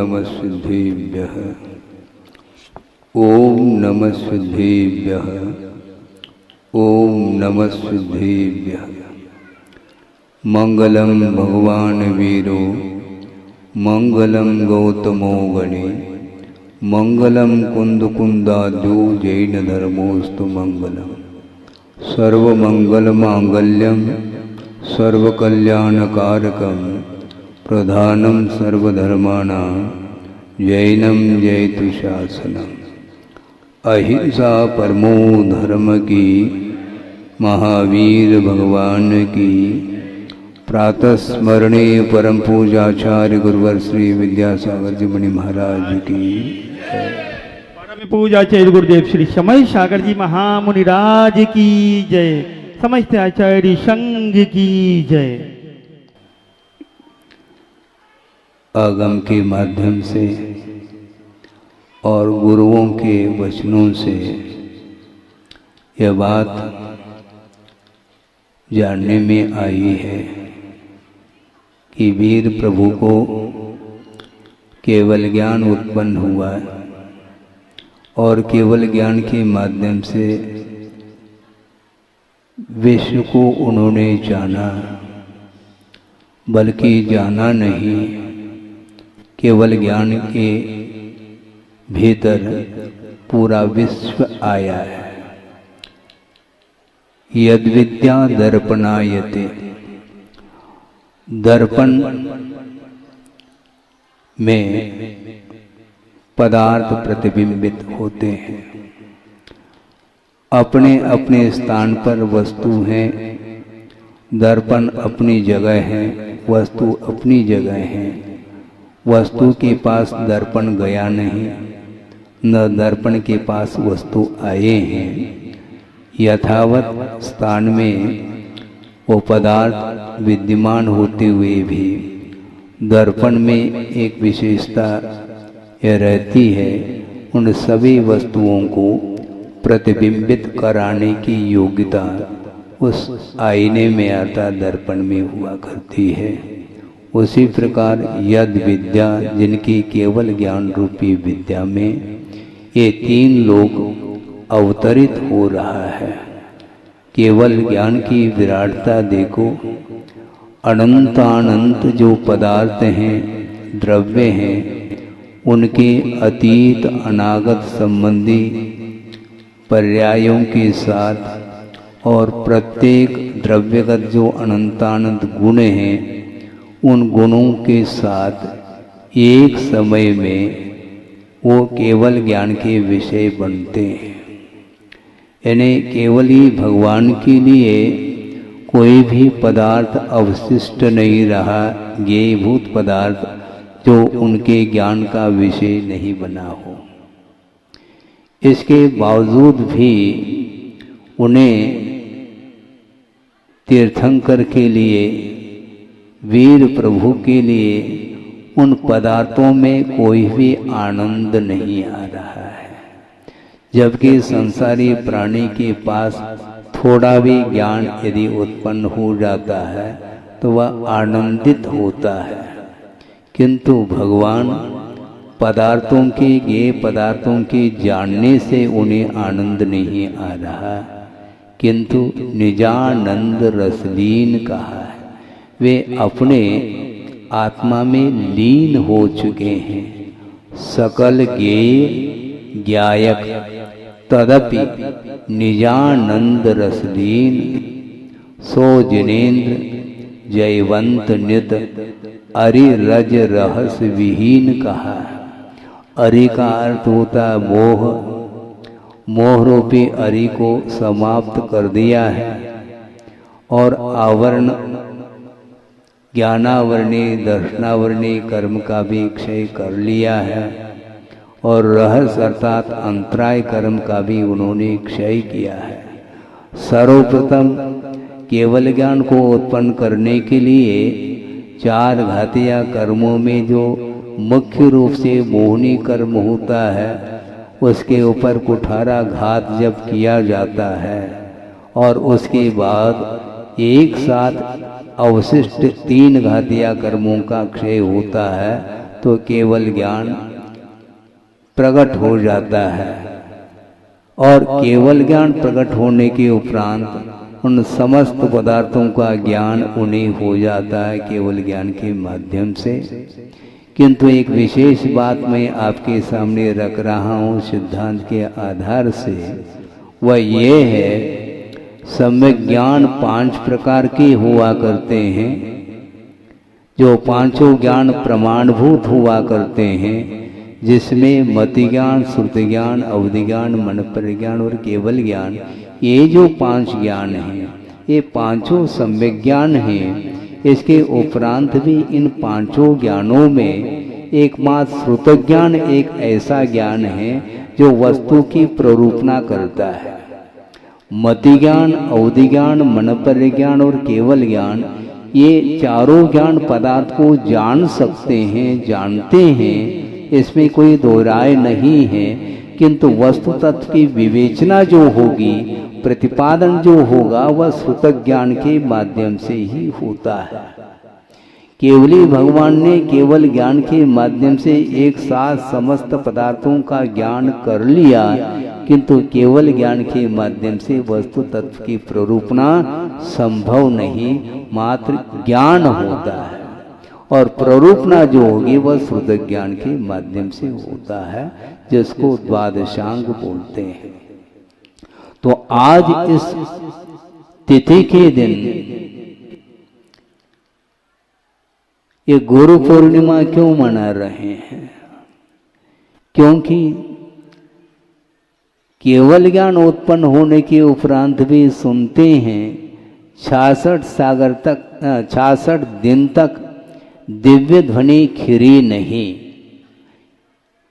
नमः सिद्धेभ्यः। ओम नमः सिद्धेभ्यः। ओम नमः सिद्धेभ्यः। मंगलम भगवान वीरो मंगलम गौतमो गणे मंगलम कुंदकुंदाद्यो जैन धर्मोस्तु मंगलम। सर्वमंगलमांगल्यम सर्वकल्याणकारकम प्रधानम सर्वधर्माणां जैनम जयतु शासनम। अहिंसा परमो धर्म की महावीर भगवान की प्रातः स्मरणीय परम पूजाचार्य गुरुवर श्री विद्यासागर जी मुनि महाराज की परम पूजाचार्य गुरुदेव श्री समय सागर जी महामुनिराज की जय। समस्त आचार्य संघ की जय। आगम के माध्यम से और गुरुओं के वचनों से यह बात जानने में आई है कि वीर प्रभु को केवल ज्ञान उत्पन्न हुआ और केवल ज्ञान के माध्यम से विश्व को उन्होंने जाना, बल्कि जाना नहीं, केवल ज्ञान के भीतर पूरा विश्व आया है। यद विद्या दर्पणायते, दर्पण में पदार्थ प्रतिबिंबित होते हैं। अपने अपने स्थान पर वस्तु है, दर्पण अपनी जगह है, वस्तु अपनी जगह है। वस्तु के पास दर्पण गया नहीं, न दर्पण के पास वस्तु आए हैं। यथावत स्थान में वो पदार्थ विद्यमान होते हुए भी दर्पण में एक विशेषता यह रहती है, उन सभी वस्तुओं को प्रतिबिंबित कराने की योग्यता उस आईने में आता दर्पण में हुआ करती है। उसी प्रकार यद विद्या, जिनकी केवल ज्ञान रूपी विद्या में ये तीन लोग अवतरित हो रहा है। केवल ज्ञान की विराटता देखो। अनंतानंत जो पदार्थ हैं, द्रव्य हैं, उनके अतीत अनागत संबंधी पर्यायों के साथ और प्रत्येक द्रव्यगत जो अनंतानंत गुण हैं, उन गुणों के साथ एक समय में वो केवल ज्ञान के विषय बनते हैं। यानी केवल ही भगवान के लिए कोई भी पदार्थ अवशिष्ट नहीं रहा, ज्ञेयभूत पदार्थ जो उनके ज्ञान का विषय नहीं बना हो। इसके बावजूद भी उन्हें तीर्थंकर के लिए, वीर प्रभु के लिए उन पदार्थों में कोई भी आनंद नहीं आ रहा है। जबकि संसारी प्राणी के पास थोड़ा भी ज्ञान यदि उत्पन्न हो जाता है तो वह आनंदित होता है, किंतु भगवान पदार्थों के, ये पदार्थों के जानने से उन्हें आनंद नहीं आ रहा, किंतु निजानंद रसलीन कहा है। वे अपने आत्मा में लीन हो चुके हैं। सकल ज्ञेय ज्ञायक तदपि निजानंद रसलीन सो जिनेन्द्र जयवंत नित अरि रज रहस विहीन कहा। अरि का अर्थ होता मोह। मोह रूपी अरि को समाप्त कर दिया है और आवरण, ज्ञानावरणी दर्शनावरणी कर्म का भी क्षय कर लिया है और रहस्य अर्थात अंतराय कर्म का भी उन्होंने क्षय किया है। सर्वप्रथम केवल ज्ञान को उत्पन्न करने के लिए चार घातिया कर्मों में जो मुख्य रूप से मोहनी कर्म होता है, उसके ऊपर कुठारा घात जब किया जाता है और उसके बाद एक साथ अवशिष्ट तीन घातिया कर्मों का क्षय होता है, तो केवल ज्ञान प्रकट हो जाता है, और केवल ज्ञान प्रकट होने के उपरांत उन समस्त पदार्थों का ज्ञान उन्हें हो जाता है केवल ज्ञान के माध्यम से। किंतु एक विशेष बात मैं आपके सामने रख रहा हूँ सिद्धांत के आधार से, वह ये है, सम्यक ज्ञान 5 प्रकार के हुआ करते हैं, जो पांचों ज्ञान प्रमाणभूत हुआ करते हैं, जिसमें मति ज्ञान, श्रुति ज्ञान, अवधि ज्ञान, मन परिज्ञान और केवल ज्ञान, ये जो 5 ज्ञान हैं, ये पांचों सम्यक ज्ञान हैं। इसके उपरांत भी इन पांचों ज्ञानों में एकमात्र श्रुत ज्ञान एक ऐसा ज्ञान है जो वस्तु की प्ररूपणा करता है। मति ज्ञान, अवधि ज्ञान, मन परिज्ञान और केवल ज्ञान, ये चारों ज्ञान पदार्थ को जान सकते हैं, जानते हैं, इसमें कोई दो राय नहीं है। किंतु वस्तु तत्व की विवेचना जो होगी, प्रतिपादन जो होगा, वह श्रुत ज्ञान के माध्यम से ही होता है। केवली भगवान ने केवल ज्ञान के माध्यम से एक साथ समस्त पदार्थों का ज्ञान कर लिया, किंतु केवल ज्ञान के माध्यम से वस्तु तत्व की प्ररूपणा संभव नहीं, मात्र ज्ञान होता है। और प्ररूपणा जो होगी वह श्रुत ज्ञान के माध्यम से होता है, जिसको द्वादशांग बोलते हैं। तो आज इस तिथि के दिन ये गुरु पूर्णिमा क्यों मना रहे हैं? क्योंकि केवल ज्ञान उत्पन्न होने के उपरांत भी सुनते हैं 66 दिन तक दिव्य ध्वनि खिरी नहीं।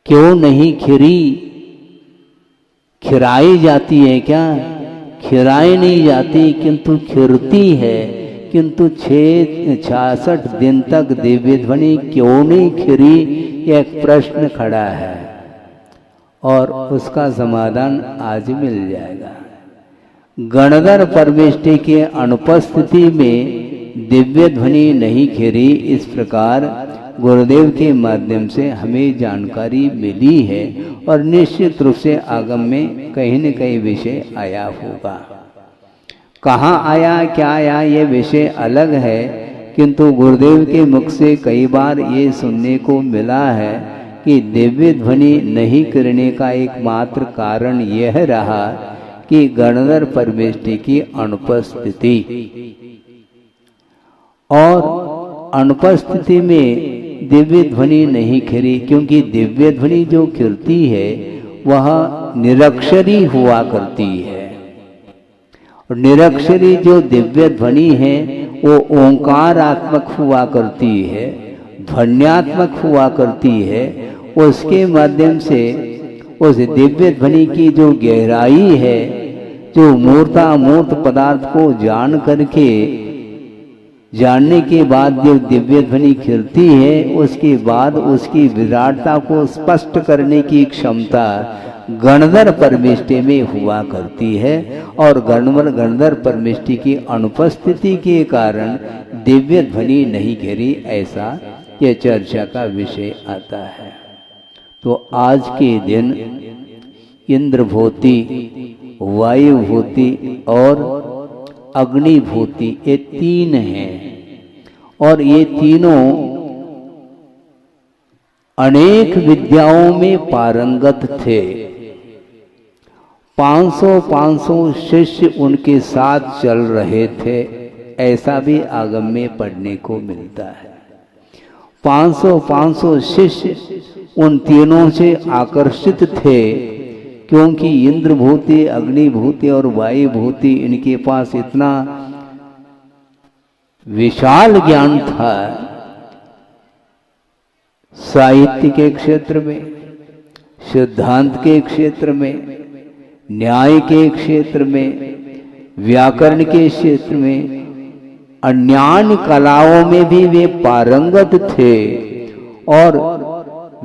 क्यों नहीं खिरी? खिराई जाती है क्या? खिराई नहीं जाती, किंतु खिरती है। किंतु 66 दिन तक दिव्य ध्वनि क्यों नहीं खिरी, एक प्रश्न खड़ा है, और उसका समाधान आज मिल जाएगा। गणधर परमेष्टि के अनुपस्थिति में दिव्य ध्वनि नहीं खिरी, इस प्रकार गुरुदेव के माध्यम से हमें जानकारी मिली है, और निश्चित रूप से आगम में कहीं न कहीं विषय आया होगा। कहाँ आया, क्या आया, ये विषय अलग है, किंतु गुरुदेव के मुख से कई बार ये सुनने को मिला है कि दिव्य ध्वनि नहीं करने का एकमात्र कारण यह रहा कि गणधर परमेष्टि की अनुपस्थिति, और अनुपस्थिति में दिव्य ध्वनि नहीं खिरी, क्योंकि दिव्य ध्वनि जो खिरती है वह निरक्षरी हुआ करती है, और निरक्षरी जो दिव्य ध्वनि है वो ओंकारात्मक हुआ करती है, ध्वन्यात्मक हुआ करती है। उसके माध्यम से उस दिव्य ध्वनि की जो गहराई है, जो मूर्तामूर्त पदार्थ को जान करके जानने के बाद जो दिव्य ध्वनि खिलती है, उसके बाद उसकी विराटता को स्पष्ट करने की क्षमता गणधर परमेष्टि में हुआ करती है, और गणधर परमेष्टि की अनुपस्थिति के कारण दिव्य ध्वनि नहीं घिरी, ऐसा यह चर्चा का विषय आता है। तो आज के दिन इंद्रभूति, वायुभूति और अग्निभूति, ये 3 हैं, और ये तीनों अनेक विद्याओं में पारंगत थे। 500 शिष्य उनके साथ चल रहे थे, ऐसा भी आगम में पढ़ने को मिलता है। 500 शिष्य उन तीनों से आकर्षित थे, क्योंकि इंद्रभूति, अग्निभूति और वायुभूति, इनके पास इतना विशाल ज्ञान था साहित्य के क्षेत्र में, सिद्धांत के क्षेत्र में, न्याय के क्षेत्र में, व्याकरण के क्षेत्र में, अन्य कलाओं में भी वे पारंगत थे, और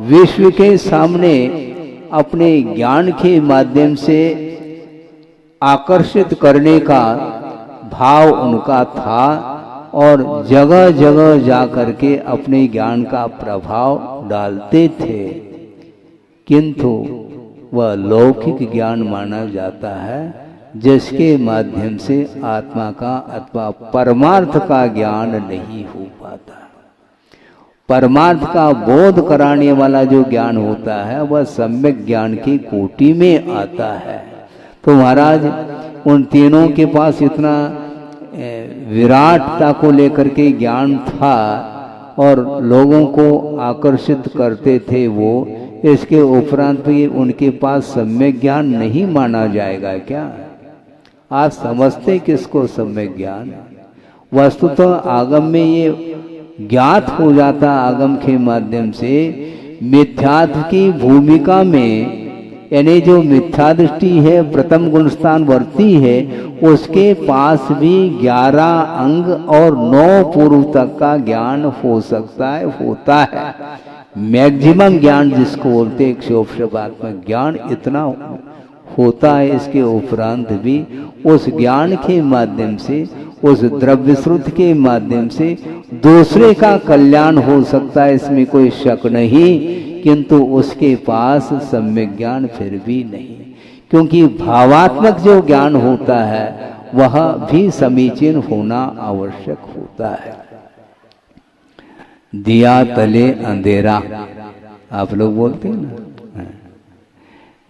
विश्व के सामने अपने ज्ञान के माध्यम से आकर्षित करने का भाव उनका था, और जगह जगह जा करके अपने ज्ञान का प्रभाव डालते थे, किंतु वह लौकिक ज्ञान माना जाता है जिसके माध्यम से आत्मा का अथवा परमार्थ का ज्ञान नहीं हो पाता। परमार्थ का बोध कराने वाला जो ज्ञान होता है वह सम्यक ज्ञान की कोटि में आता है। तो महाराज उन तीनों के पास इतना विराटता को लेकर के ज्ञान था और लोगों को आकर्षित करते थे वो, इसके उपरांत भी उनके पास सम्यक ज्ञान नहीं माना जाएगा क्या? आप समझते किसको सम्यक ज्ञान? वस्तुतः आगम में ये ज्ञात हो जाता, आगम के माध्यम से मिथ्यात्व की भूमिका में, यानी जो मिथ्या दृष्टि है प्रथम गुण स्थान वर्ती है उसके पास भी 11 अंग और 9 पूर्व तक का ज्ञान हो सकता है, होता है। मैक्सिमम ज्ञान जिसको बोलते हैं क्षोभशबात्मक ज्ञान इतना होता है। इसके उपरांत भी उस ज्ञान के माध्यम से, उस द्रव्य स्रोत के माध्यम से दूसरे का कल्याण हो सकता है, इसमें कोई शक नहीं, किंतु उसके पास सम्यक ज्ञान फिर भी नहीं, क्योंकि भावात्मक जो ज्ञान होता है वह भी समीचीन होना आवश्यक होता है। दिया तले अंधेरा आप लोग बोलते हैं ना,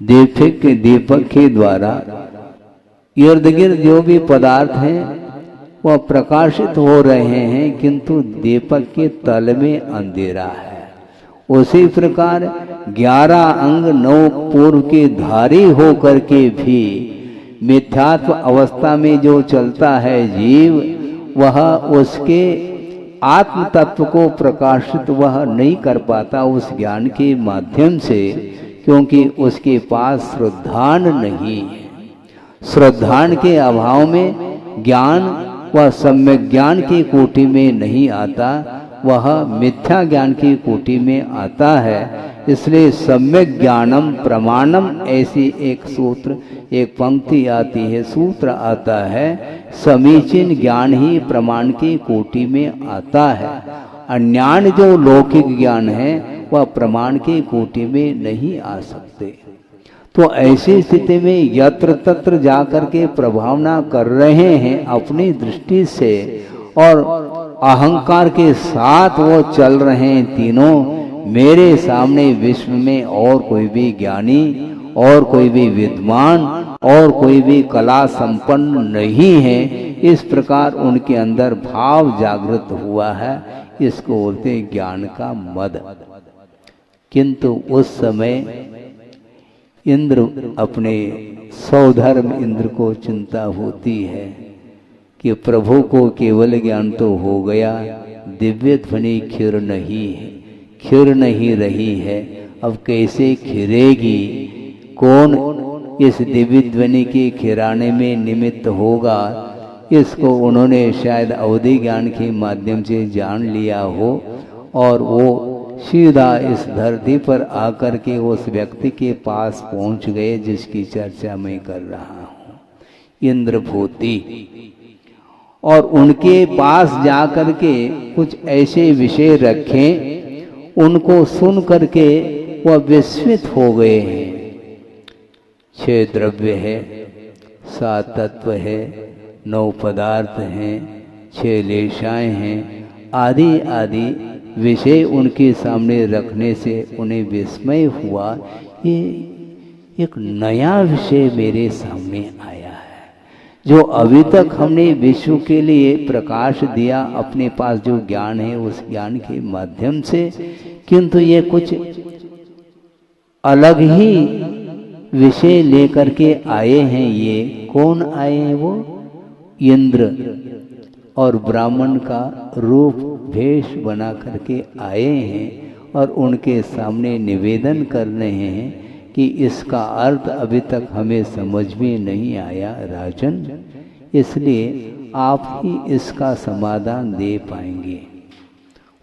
दीपक के द्वारा इर्द गिर्द जो भी पदार्थ हैं वह प्रकाशित हो रहे हैं, किंतु दीपक के तल में अंधेरा है। उसी प्रकार 11 अंग 9 पूर्व के धारी हो करके भी मिथ्यात्व अवस्था में जो चलता है जीव, वह उसके आत्म तत्व को प्रकाशित वह नहीं कर पाता उस ज्ञान के माध्यम से, क्योंकि उसके पास श्रद्धान नहीं है। श्रद्धान के अभाव में ज्ञान वह सम्यक ज्ञान की कोटि में नहीं आता, वह मिथ्या ज्ञान की कोटि में आता है। इसलिए सम्यक ज्ञानम प्रमाणम ऐसी एक सूत्र, एक पंक्ति आती है, सूत्र आता है, समीचीन ज्ञान ही प्रमाण की कोटि में आता है। अन्यान्य जो लौकिक ज्ञान है वह प्रमाण की कोटि में नहीं आ सकते। तो ऐसी स्थिति में यत्र तत्र जाकर के प्रभावना कर रहे हैं अपनी दृष्टि से, और अहंकार के साथ वो चल रहे हैं तीनों। मेरे सामने विश्व में और कोई भी ज्ञानी, और कोई भी विद्वान, और कोई भी कला संपन्न नहीं है, इस प्रकार उनके अंदर भाव जागृत हुआ है। इसको बोलते हैं ज्ञान का मद। किंतु उस समय इंद्र, अपने सौधर्म इंद्र को चिंता होती है कि प्रभु को केवल ज्ञान तो हो गया, दिव्य ध्वनि खिर नहीं रही है, अब कैसे खिरेगी? कौन इस दिव्य ध्वनि के खिराने में निमित्त होगा? इसको उन्होंने शायद अवधि ज्ञान के माध्यम से जान लिया हो, और वो सीधा इस धरती पर आकर के उस व्यक्ति के पास पहुंच गए जिसकी चर्चा मैं कर रहा हूँ, इंद्रभूति। और उनके पास जाकर के कुछ ऐसे विषय रखें, उनको सुन करके वह विस्मित हो गए हैं। 6 द्रव्य है, 7 तत्व है, 9 पदार्थ हैं, 6 लेशाएं हैं, आदि आदि विषय उनके सामने रखने से उन्हें विस्मय हुआ। ये एक नया विषय मेरे सामने आया है, जो अभी तक हमने विश्व के लिए प्रकाश दिया अपने पास जो ज्ञान है उस ज्ञान के माध्यम से, किंतु ये कुछ अलग ही विषय लेकर के आए हैं। ये कौन आए हैं? वो इंद्र, और ब्राह्मण का रूप भेष बना करके आए हैं, और उनके सामने निवेदन कर रहे हैं कि इसका अर्थ अभी तक हमें समझ में नहीं आया राजन, इसलिए आप ही इसका समाधान दे पाएंगे।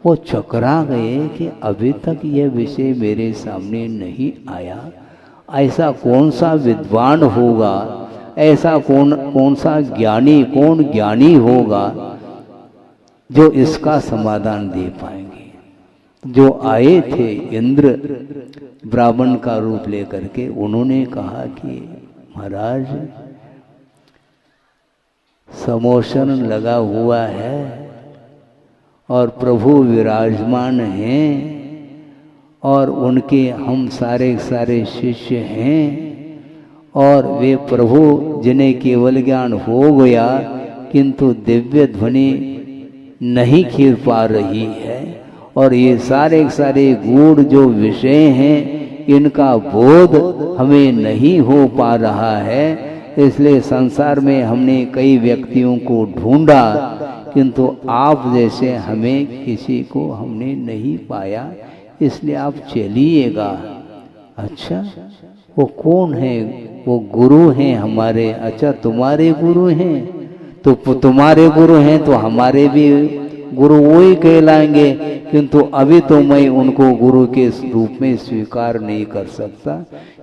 वो चकरा गए कि अभी तक यह विषय मेरे सामने नहीं आया। ऐसा कौन सा विद्वान होगा, ऐसा कौन सा ज्ञानी, कौन ज्ञानी होगा जो इसका समाधान दे पाएंगे। जो आए थे इंद्र ब्राह्मण का रूप लेकर के, उन्होंने कहा कि महाराज समोसन लगा हुआ है और प्रभु विराजमान हैं और उनके हम सारे सारे शिष्य हैं और वे प्रभु जिन्हें केवल ज्ञान हो गया किंतु दिव्य ध्वनि नहीं खीर पा रही है और ये सारे सारे गूढ़ जो विषय हैं इनका बोध हमें नहीं हो पा रहा है। इसलिए संसार में हमने कई व्यक्तियों को ढूंढा किंतु आप जैसे हमें किसी को हमने नहीं पाया, इसलिए आप चलिएगा। अच्छा, वो कौन है? वो गुरु हैं हमारे। अच्छा, तुम्हारे गुरु हैं? तो तुम्हारे गुरु हैं तो हमारे भी गुरु वही कहलाएंगे, किंतु अभी तो मैं उनको गुरु के रूप में स्वीकार नहीं कर सकता,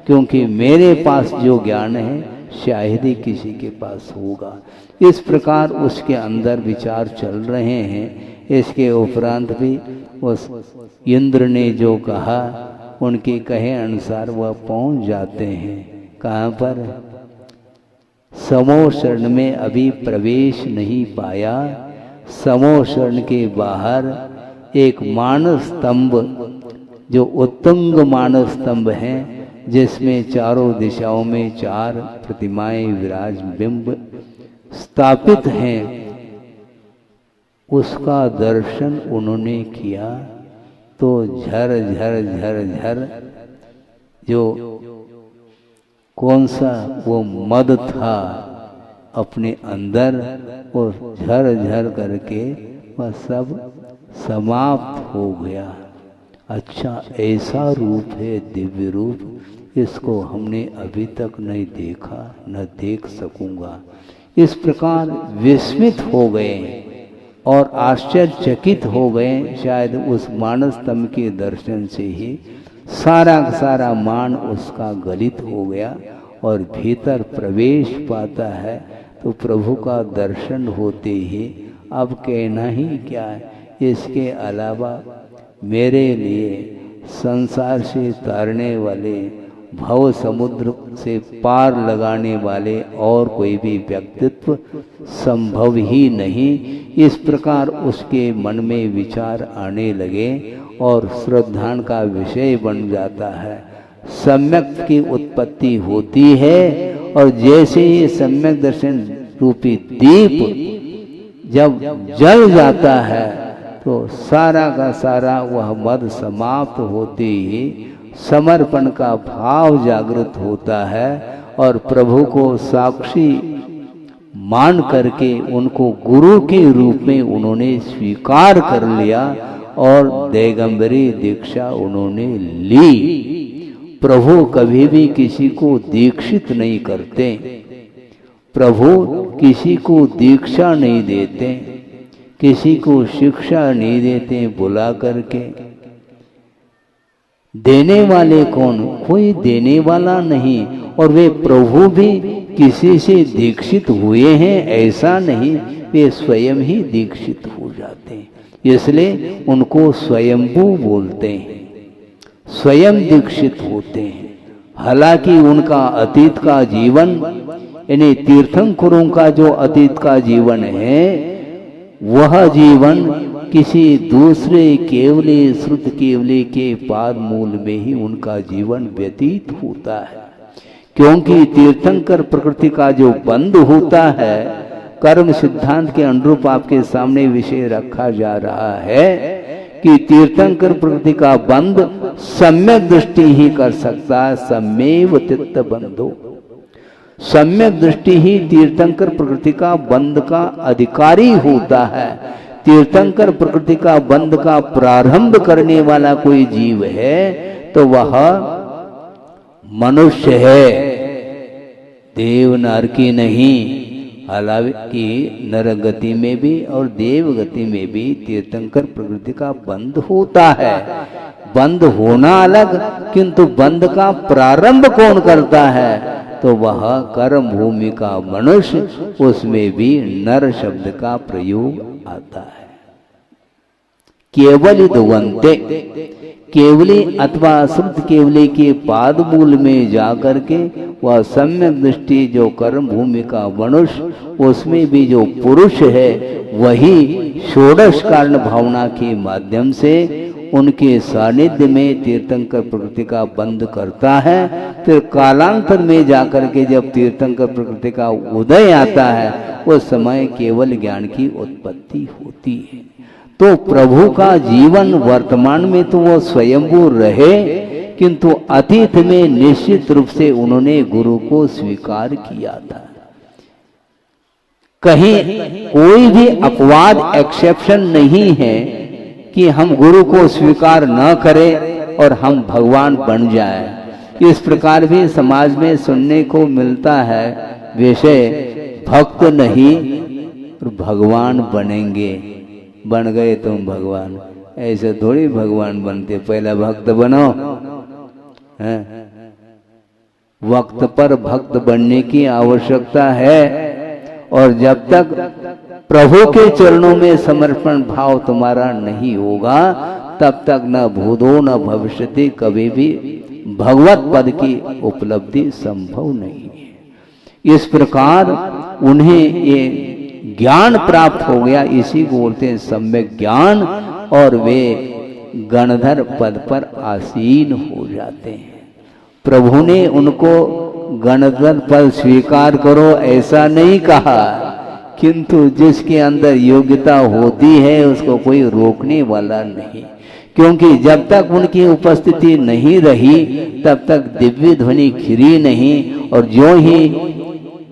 क्योंकि मेरे पास जो ज्ञान है शायद ही किसी के पास होगा। इस प्रकार उसके अंदर विचार चल रहे हैं। इसके उपरांत भी उस इंद्र ने जो कहा उनके कहे अनुसार वह पहुंच जाते हैं। कहाँ पर? समोशरण में अभी प्रवेश नहीं पाया। समोशरण के बाहर एक मानस स्तंभ, जो उत्तुंग मानस स्तंभ है, जिसमें चारों दिशाओं में 4 प्रतिमाएं विराज बिंब स्थापित हैं, उसका दर्शन उन्होंने किया तो झर झर झर झर जो कौन सा वो मद था अपने अंदर, वो झर झर करके वह सब समाप्त हो गया। अच्छा, ऐसा रूप है दिव्य रूप, इसको हमने अभी तक नहीं देखा, न देख सकूंगा। इस प्रकार विस्मित हो गए और आश्चर्यचकित हो गए। शायद उस मानस स्तंभ के दर्शन से ही सारा सारा मान उसका गलित हो गया और भीतर प्रवेश पाता है तो प्रभु का दर्शन होते ही अब कहना ही क्या है। इसके अलावा मेरे लिए संसार से तारने वाले, भव समुद्र से पार लगाने वाले और कोई भी व्यक्तित्व संभव ही नहीं। इस प्रकार उसके मन में विचार आने लगे और श्रद्धा का विषय बन जाता है। सम्यक की उत्पत्ति होती है और जैसे ही सम्यक दर्शन रूपी दीप जब जल जाता है तो सारा का सारा वह मद समाप्त होते ही समर्पण का भाव जागृत होता है और प्रभु को साक्षी मान करके उनको गुरु के रूप में उन्होंने स्वीकार कर लिया और दिगंबरी दीक्षा उन्होंने ली। प्रभु कभी भी किसी को दीक्षित नहीं करते, प्रभु किसी को दीक्षा नहीं देते, किसी को शिक्षा नहीं देते बुला करके। देने वाले कौन? कोई देने वाला नहीं। और वे प्रभु भी किसी से दीक्षित हुए हैं ऐसा नहीं, वे स्वयं ही दीक्षित हो जाते हैं, इसलिए उनको स्वयंभू बोलते हैं, स्वयं दीक्षित होते हैं। हालांकि उनका अतीत का जीवन, यानी तीर्थंकरों का जो अतीत का जीवन है वह जीवन किसी दूसरे केवले श्रुत केवले के पाद मूल में ही उनका जीवन व्यतीत होता है। क्योंकि तीर्थंकर प्रकृति का जो बंध होता है, कर्म सिद्धांत के अनुरूप आपके सामने विषय रखा जा रहा है कि तीर्थंकर प्रकृति का बंध सम्यक दृष्टि ही कर सकता है। सम्यव चित्त बंधो, सम्यक दृष्टि ही तीर्थंकर प्रकृति का बंध का अधिकारी होता है। तीर्थंकर प्रकृति का बंध का प्रारंभ करने वाला कोई जीव है तो वह मनुष्य है, देव नर की नहीं। हालांकि नर गति में भी और देव गति में भी तीर्थंकर प्रकृति का बंध होता है। बंध होना अलग, किंतु बंध का प्रारंभ कौन करता है तो वह कर्म भूमि का मनुष्य, उसमें भी नर शब्द का प्रयोग आता है। केवल दुगंते, केवली अथवा शुद्ध केवली के पाद मूल में जाकर के वह सम्यक दृष्टि जो कर्म भूमि का मनुष्य, उसमें भी जो पुरुष है वही षोडश कारण भावना के माध्यम से उनके सानिध्य में तीर्थंकर प्रकृति का बंध करता है। फिर कालांतर में जाकर के जब तीर्थंकर प्रकृति का उदय आता है उस समय केवल ज्ञान की उत्पत्ति होती है। तो प्रभु का जीवन वर्तमान में तो वो स्वयंभू रहे, किंतु अतीत में निश्चित रूप से उन्होंने गुरु को स्वीकार किया था। कहीं कोई भी अपवाद एक्सेप्शन नहीं है कि हम गुरु को स्वीकार न करें और हम भगवान बन जाएं। इस प्रकार भी समाज में सुनने को मिलता है विषय भक्त नहीं और भगवान बनेंगे, बन गए तुम भगवान। ऐसे थोड़ी भगवान बनते, पहला भक्त बनो। वक्त पर भक्त बनने की आवश्यकता है, और जब तक प्रभु के चरणों में समर्पण भाव तुम्हारा नहीं होगा तब तक न भूतो न भविष्यति, कभी भी भगवत पद की उपलब्धि संभव नहीं है। इस प्रकार उन्हें ये ज्ञान प्राप्त हो गया, इसी को बोलते हैं सम्यक ज्ञान, और वे गणधर पद पर आसीन हो जाते हैं। प्रभु ने उनको गणधर पद स्वीकार करो ऐसा नहीं कहा, किंतु जिसके अंदर योग्यता होती है उसको कोई रोकने वाला नहीं, क्योंकि जब तक उनकी उपस्थिति नहीं रही तब तक दिव्य ध्वनि खिरी नहीं। और जो ही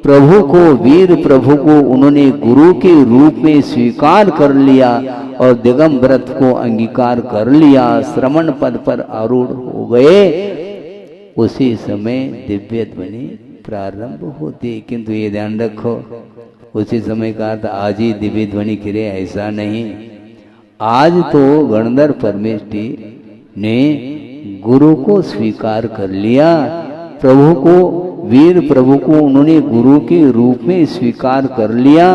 प्रभु को, वीर प्रभु को उन्होंने गुरु के रूप में स्वीकार कर लिया और दिगंबर व्रत को अंगीकार कर लिया, श्रवण पद पर आरूढ़ हो गए, उसी समय दिव्य ध्वनि प्रारंभ होती। किंतु ये ध्यान रखो, उसी समय का अर्थ आज ही दिव्य ध्वनि खिरे ऐसा नहीं। आज तो गणधर परमेष्टि ने गुरु को स्वीकार कर लिया, प्रभु को, वीर प्रभु को उन्होंने गुरु के रूप में स्वीकार कर लिया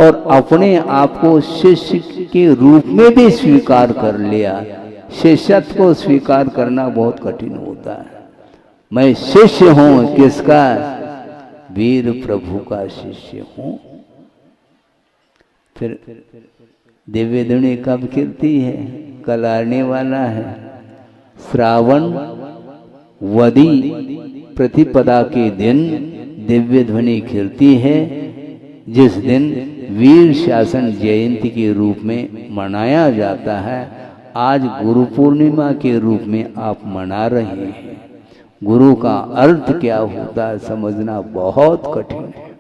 और अपने आप को शिष्य के रूप में भी स्वीकार कर लिया। शिष्यत्व को स्वीकार करना बहुत कठिन होता है। मैं शिष्य हूं किसका? वीर प्रभु का शिष्य हूं। फिर दिव्य ध्वनि कब कीर्ति है? कल आने वाला है। श्रावण वदी प्रतिपदा के दिन दिव्य ध्वनि कीर्ति है, जिस दिन वीर शासन जयंती के रूप में मनाया जाता है। आज गुरु पूर्णिमा के रूप में आप मना रहे हैं। गुरु का अर्थ क्या होता है समझना बहुत कठिन है।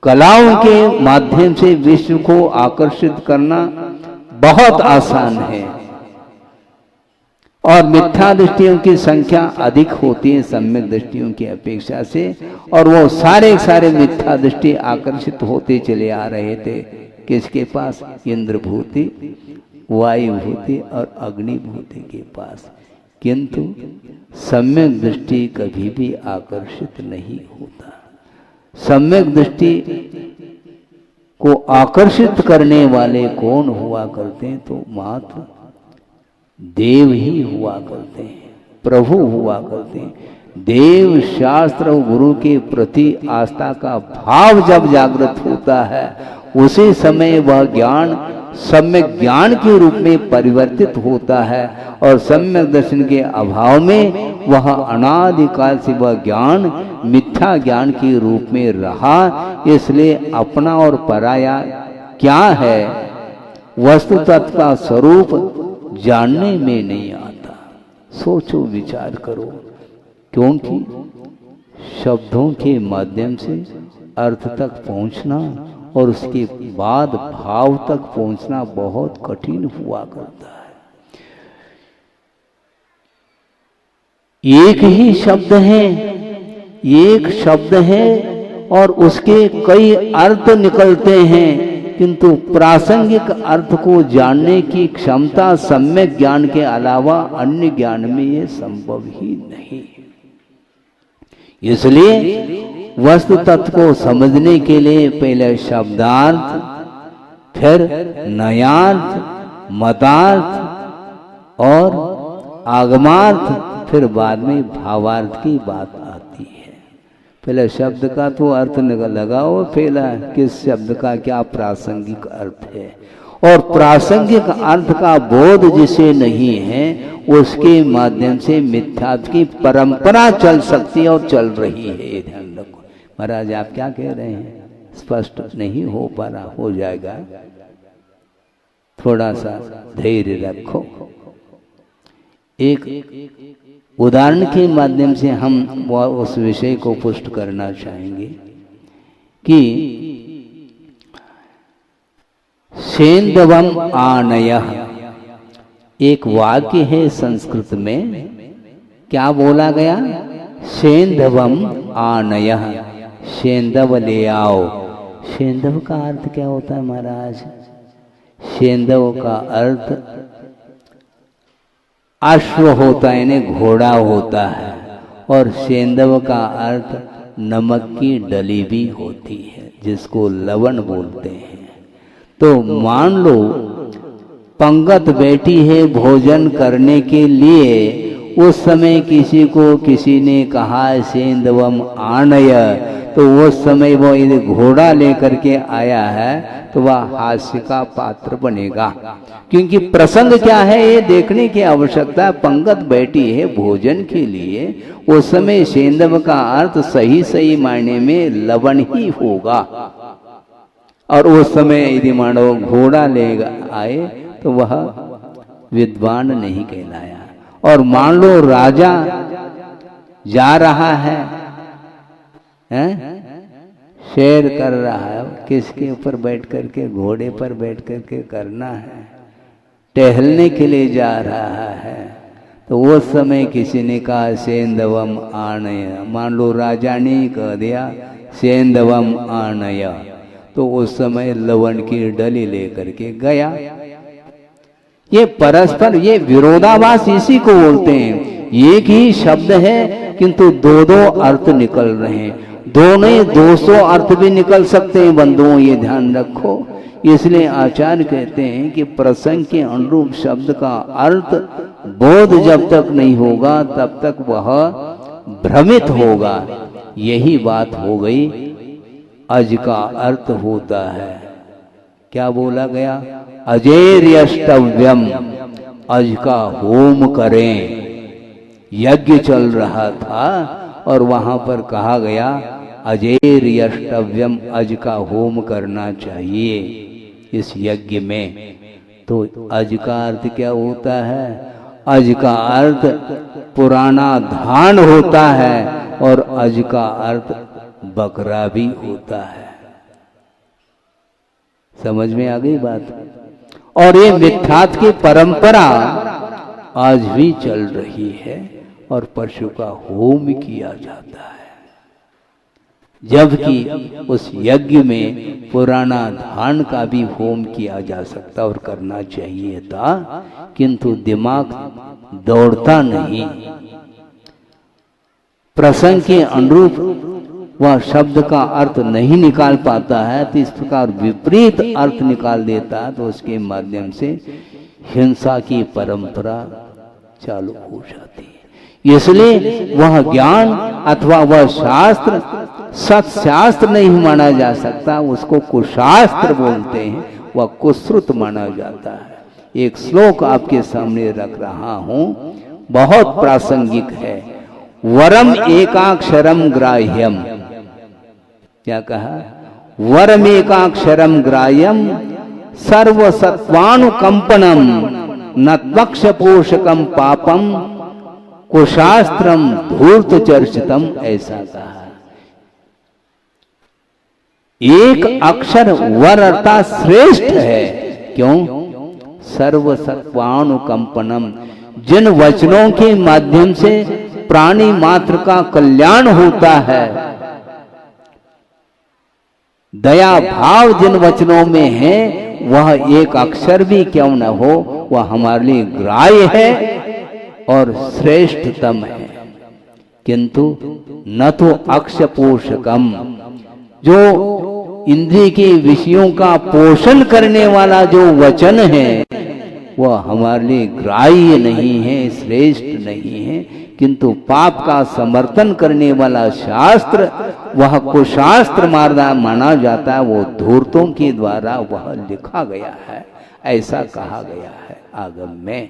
कलाओं के माध्यम से विश्व को आकर्षित करना बहुत आसान है, और मिथ्या दृष्टियों की संख्या अधिक होती है सम्यक दृष्टियों की अपेक्षा से, और वो सारे सारे मिथ्या दृष्टि आकर्षित होते चले आ रहे थे किसके पास? इंद्रभूति, वायुभूति और अग्निभूति के पास। किंतु सम्यक दृष्टि कभी भी आकर्षित नहीं होता। सम्यक दृष्टि को आकर्षित करने वाले कौन हुआ करते हैं? तो मात्र देव ही हुआ करते हैं, प्रभु हुआ करते हैं। देव शास्त्र गुरु के प्रति आस्था का भाव जब जागृत होता है उसी समय वह ज्ञान सम्यक ज्ञान के रूप में परिवर्तित होता है, और सम्यक दर्शन के अभाव में वह अनादिकाल से वह ज्ञान मिथ्या ज्ञान के रूप में रहा। इसलिए अपना और पराया क्या है, वस्तु तत्व का स्वरूप जानने में नहीं आता। सोचो, विचार करो, क्योंकि शब्दों के माध्यम से अर्थ तक पहुंचना और उसके बाद भाव तक पहुंचना बहुत कठिन हुआ करता है। एक ही शब्द है, एक शब्द है और उसके कई अर्थ निकलते हैं, किंतु प्रासंगिक अर्थ को जानने की क्षमता सम्यक ज्ञान के अलावा अन्य ज्ञान में ये संभव ही नहीं। इसलिए वस्तु तत्व को समझने के लिए पहले शब्दार्थ, फिर नयार्थ, मतार्थ और आगमार्थ, फिर बाद में भावार्थ की बात आती है। पहले शब्द का तो अर्थ लगाओ, पहला किस शब्द का क्या प्रासंगिक अर्थ है, और प्रासंगिक अर्थ का बोध जिसे नहीं है उसके माध्यम से मिथ्यात्व की परंपरा चल सकती है और चल रही है। ये ध्यान रखो। महाराज आप क्या कह रहे हैं? स्पष्ट नहीं हो पा रहा, हो जाएगा, थोड़ा सा धैर्य रखो। एक उदाहरण के माध्यम से हम उस विषय को पुष्ट करना चाहेंगे कि सेंधवम आनयः, एक वाक्य है संस्कृत में, क्या बोला गया? सेंधवम आनयः, सेंधव ले आओ। सेंधव का अर्थ क्या होता है महाराज? सेंधव का अर्थ अश्व होता है, यानी घोड़ा होता है, और सेंधव का अर्थ नमक की डली भी होती है जिसको लवण बोलते हैं। तो मान लो पंगत बैठी है भोजन करने के लिए, उस समय किसी ने कहा सेंधवम आनय, तो उस समय वो यदि घोड़ा लेकर के आया है तो वह हास्य का पात्र बनेगा, क्योंकि प्रसंग क्या है ये देखने की आवश्यकता। पंगत बैठी है भोजन के लिए, उस समय सेंधव का अर्थ सही मायने में लवण ही होगा, और उस समय यदि मानो घोड़ा ले आए तो वह विद्वान नहीं कहलाया। और मान लो राजा जा रहा है, शेर कर रहा है, किसके ऊपर बैठ करके? घोड़े पर बैठ करके करना है, टहलने के लिए जा रहा है, तो उस समय किसी ने कहा सेंधवम आनय, मान लो राजा ने कह दिया सेंधवम आनय, तो उस समय लवण की डली लेकर के गया। ये परस्पर, ये विरोधाभास इसी को बोलते हैं। एक ही शब्द है किंतु दो अर्थ निकल रहे हैं, दोनों 200 अर्थ भी निकल सकते हैं बंधुओं, ये ध्यान रखो। इसलिए आचार्य कहते हैं कि प्रसंग के अनुरूप शब्द का अर्थ बोध जब तक नहीं होगा तब तक वह भ्रमित होगा। यही बात हो गई। अज का अर्थ होता है, क्या बोला गया? अजेर्यष्टव्यम, अज का होम करें। यज्ञ चल रहा था और वहां पर कहा गया अजेर्यष्टव्यम, अज का होम करना चाहिए इस यज्ञ में। तो अज का अर्थ क्या होता है? अज का अर्थ पुराना धान होता है और अज का अर्थ बकरा भी होता है। समझ में आ गई बात? और ये मिथ्यात्व की परंपरा आज भी चल रही है और पशु का होम किया जाता है, जबकि उस यज्ञ में पुराना धान का भी होम किया जा सकता और करना चाहिए था, किंतु दिमाग दौड़ता नहीं। प्रसंग के अनुरूप वह शब्द का अर्थ नहीं निकाल पाता है, तो इस प्रकार विपरीत अर्थ निकाल देता है, तो उसके माध्यम से हिंसा की परंपरा चालू हो जाती है। इसलिए वह ज्ञान अथवा वह शास्त्र सत्शास्त्र नहीं माना जा सकता, उसको कुशास्त्र बोलते हैं, वह कुश्रुत माना जाता है। एक श्लोक आपके सामने रख रहा हूं, बहुत प्रासंगिक है। वरम एकाक्षरम ग्राह्यम, क्या कहा? वरम एकाक्षरम ग्राह्यम सर्वसत्वानुकंपनम न त्वक्षपोषकम पापम कुशास्त्रम धूर्त चर्चितम, ऐसा कहा। एक अक्षर वर अर्थात श्रेष्ठ है। क्यों? सर्वसत्वानुकंपनम, जिन वचनों के माध्यम से प्राणी मात्र का कल्याण होता है, दया भाव जिन वचनों में है, वह एक अक्षर भी क्यों न हो, वह हमारे लिए ग्राह्य है और श्रेष्ठतम है। किंतु न तो अक्षपोषकम, जो इंद्रिय के विषयों का पोषण करने वाला जो वचन है, वह हमारे लिए ग्राह्य नहीं है, श्रेष्ठ नहीं है, किंतु पाप का समर्थन करने वाला शास्त्र वह कुशास्त्र माना जाता है। वो धूर्तों के द्वारा वह लिखा गया है, ऐसा कहा गया है आगम में।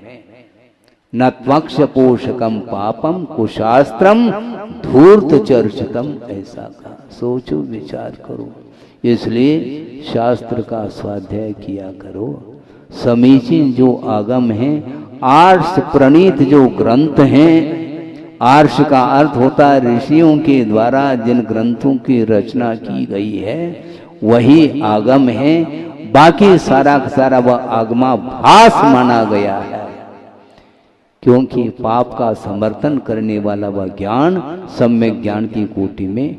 न त्वक्ष पोषकम पापम कुशास्त्रम धूर्त चर्चितम, ऐसा कहा। सोचो, विचार करो। इसलिए शास्त्र का स्वाध्याय किया करो। समीचीन जो आगम है, आर्ष प्रणीत जो ग्रंथ हैं, आर्ष का अर्थ होता है ऋषियों के द्वारा जिन ग्रंथों की रचना की गई है वही आगम है। बाकी सारा का सारा वह आगमाभास माना गया है, क्योंकि पाप का समर्थन करने वाला वह ज्ञान सम्यक ज्ञान की कोटि में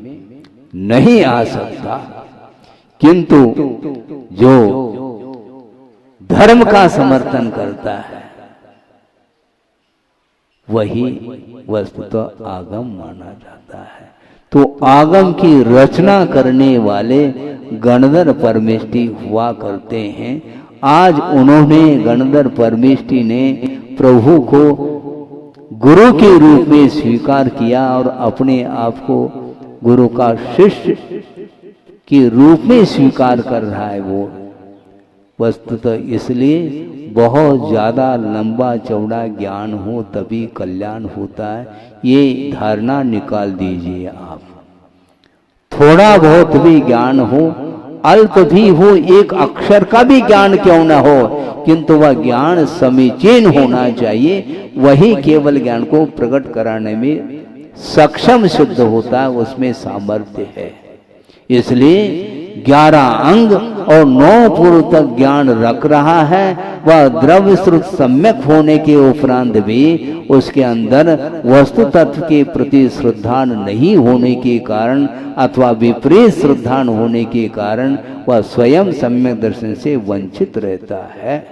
नहीं आ सकता। किंतु जो धर्म का समर्थन करता है वही वस्तुतः आगम माना जाता है। तो आगम की रचना करने वाले गणधर परमेष्टि हुआ करते हैं। आज उन्होंने गणधर परमेष्टि ने प्रभु को गुरु के रूप में स्वीकार किया और अपने आप को गुरु का शिष्य के रूप में स्वीकार कर रहा है। वो वस्तुतः इसलिए बहुत ज़्यादा लंबा चौड़ा ज्ञान हो तभी कल्याण होता है, ये धारणा निकाल दीजिए आप। थोड़ा बहुत भी ज्ञान हो, अल्प भी हो, एक अक्षर का भी ज्ञान क्यों न हो, किंतु वह ज्ञान समीचीन होना चाहिए। वही केवल ज्ञान को प्रकट कराने में सक्षम सिद्ध होता है, उसमें सामर्थ्य है। इसलिए 11 अंग और 9 पूर्व तक ज्ञान रख रहा है। वह द्रव्य स्रोत सम्यक होने के उपरांत भी उसके अंदर वस्तु तत्व के प्रति श्रद्धा नहीं होने के कारण अथवा विपरीत श्रद्धा होने के कारण वह स्वयं सम्यक दर्शन से वंचित रहता है।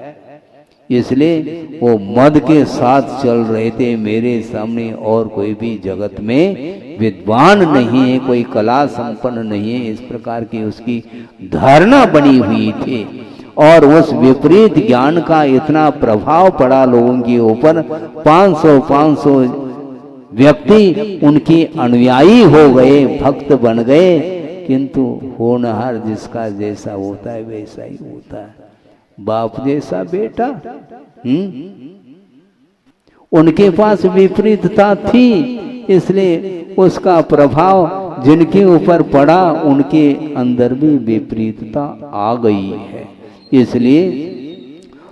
इसलिए वो मद के साथ चल रहे थे। मेरे सामने और कोई भी जगत में विद्वान नहीं है, कोई कला संपन्न नहीं है, इस प्रकार की उसकी धारणा बनी हुई थी। और उस विपरीत ज्ञान का इतना प्रभाव पड़ा लोगों के ऊपर, 500 व्यक्ति उनके अनुयायी हो गए, भक्त बन गए। किंतु होनहार जिसका जैसा होता है वैसा ही होता है। बाप जैसा बेटा, उनके पास विपरीतता थी, इसलिए उसका प्रभाव जिनके ऊपर पड़ा उनके अंदर भी विपरीतता आ गई है। इसलिए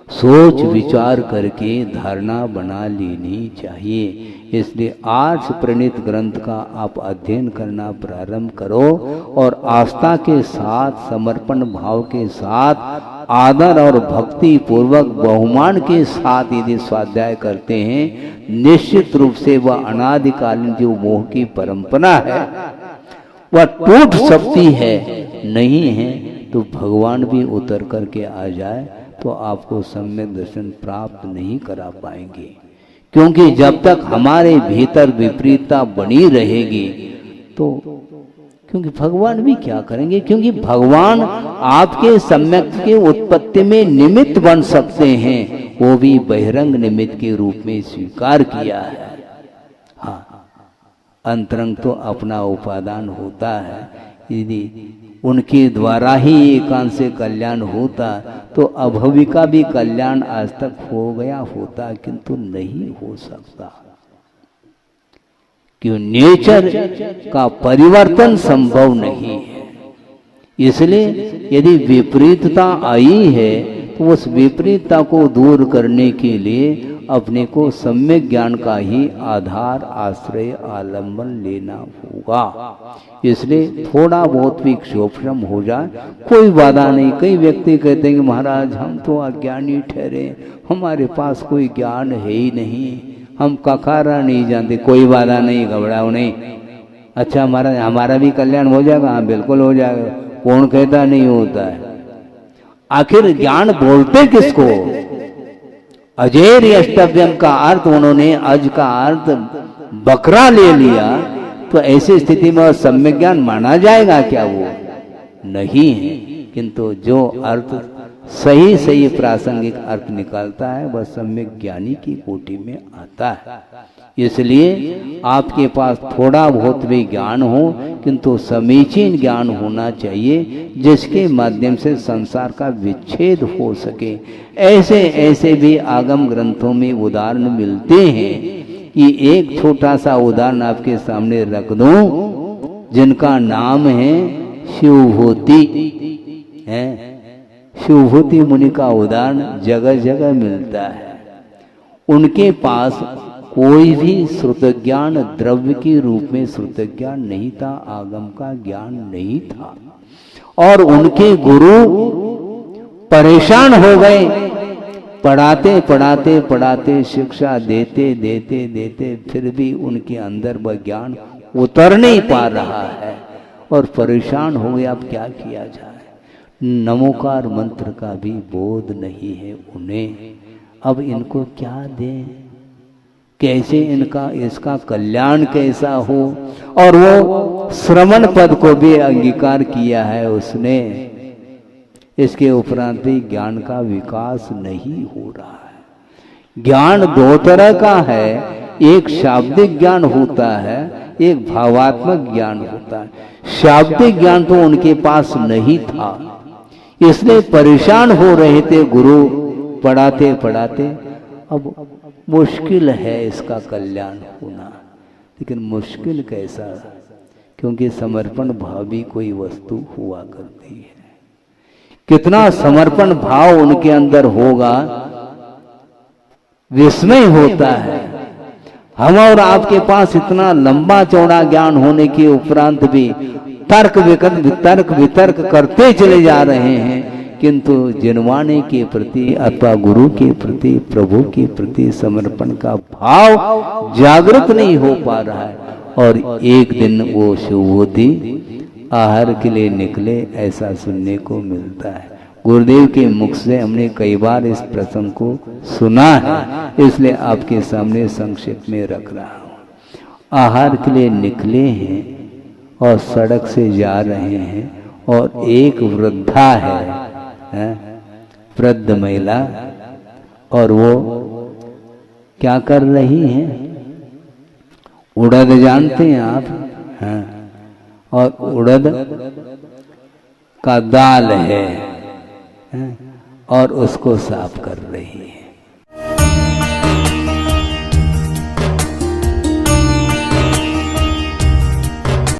सोच विचार करके धारणा बना लेनी चाहिए। इसलिए आर्ष प्रणीत ग्रंथ का आप अध्ययन करना प्रारंभ करो और आस्था के साथ, समर्पण भाव के साथ, आदर और भक्ति पूर्वक, बहुमान के साथ यदि स्वाध्याय करते हैं, निश्चित रूप से वह अनादिकालीन जो मोह की परंपरा है वह टूट सकती है। नहीं है तो भगवान भी उतर करके आ जाए तो आपको सम्यक दर्शन प्राप्त नहीं करा पाएंगे। क्योंकि जब तक हमारे भीतर विपरीतता बनी रहेगी तो क्योंकि भगवान भी क्या करेंगे, क्योंकि भगवान आपके सम्यक के उत्पत्ति में निमित्त बन सकते हैं, वो भी बहिरंग निमित्त के रूप में स्वीकार किया है। हाँ, अंतरंग तो अपना उपादान होता है। यदि उनके द्वारा ही एकांत से कल्याण होता तो अभवी का भी कल्याण आज तक हो गया होता, किंतु नहीं हो सकता। क्यों? नेचर का परिवर्तन संभव नहीं है। इसलिए यदि विपरीतता आई है तो उस विपरीतता को दूर करने के लिए अपने को सम्यक ज्ञान का ही आधार, आश्रय, आलंबन लेना होगा। इसलिए थोड़ा बहुत भी क्षोभम हो जाए कोई बाधा नहीं। कई व्यक्ति कहते हैं कि महाराज हम तो अज्ञानी ठहरे, हमारे पास कोई ज्ञान है ही नहीं, हम ककारा नहीं जानते। कोई बाधा नहीं, घबराओ नहीं। अच्छा महाराज हमारा भी कल्याण हो जाएगा? हाँ बिल्कुल हो जाएगा। कौन कहता नहीं होता है? आखिर ज्ञान बोलते किसको? अजेर अष्टव्यम का अर्थ उन्होंने अज का अर्थ बकरा ले लिया, तो ऐसी स्थिति में सम्यक ज्ञान माना जाएगा क्या? वो नहीं है। किंतु जो अर्थ सही सही प्रासंगिक अर्थ निकालता है, वह सम्यक ज्ञानी की कोटि में आता है। इसलिए आपके पास थोड़ा बहुत भी ज्ञान हो, किंतु समीचीन ज्ञान होना चाहिए जिसके माध्यम से संसार का विच्छेद हो सके। ऐसे ऐसे भी आगम ग्रंथों में उदाहरण मिलते हैं कि एक छोटा सा उदाहरण आपके सामने रख दूं, जिनका नाम है शिवभूति है। शिवभूति मुनि का उदाहरण जगह जगह मिलता है। उनके पास कोई भी श्रुत ज्ञान द्रव्य के रूप में श्रुत ज्ञान नहीं था, आगम का ज्ञान नहीं था, और उनके गुरु परेशान हो गए। पढ़ाते पढ़ाते पढ़ाते, शिक्षा देते देते देते, फिर भी उनके अंदर वह ज्ञान उतर नहीं पा रहा है और परेशान हो गए। अब क्या किया जाए? नमोकार मंत्र का भी बोध नहीं है उन्हें। अब इनको क्या दें, कैसे इनका इसका कल्याण कैसा हो? और वो श्रवण पद को भी अंगीकार किया है उसने। इसके उपरांत भी ज्ञान का विकास नहीं हो रहा है। ज्ञान दो तरह का है, एक शाब्दिक ज्ञान होता है, एक भावात्मक ज्ञान होता है। शाब्दिक ज्ञान तो उनके पास नहीं था, इसलिए परेशान हो रहे थे गुरु पढ़ाते पढ़ाते। अब मुश्किल है इसका कल्याण होना, लेकिन मुश्किल कैसा? क्योंकि समर्पण भाव भी कोई वस्तु हुआ करती है। कितना समर्पण भाव उनके अंदर होगा, विस्मय होता है। हम और आपके पास इतना लंबा चौड़ा ज्ञान होने के उपरांत भी तर्क वितर्क करते चले जा रहे हैं, किंतु जिनवाने के प्रति अथवा गुरु के प्रति, प्रभु के प्रति समर्पण का भाव जागृत नहीं हो पा रहा है। और एक दिन वो शिवभूति आहार के लिए निकले, ऐसा सुनने को मिलता है। गुरुदेव के मुख से हमने कई बार इस प्रसंग को सुना है, इसलिए आपके सामने संक्षिप्त में रख रहा हूँ। आहार के लिए निकले हैं और सड़क से जा रहे हैं, और एक वृद्धा है, वृद्ध महिला, और वो क्या कर रही हैं? उड़द जानते हैं आप? हाँ, और उड़द का दाल है, और उसको साफ कर रही है।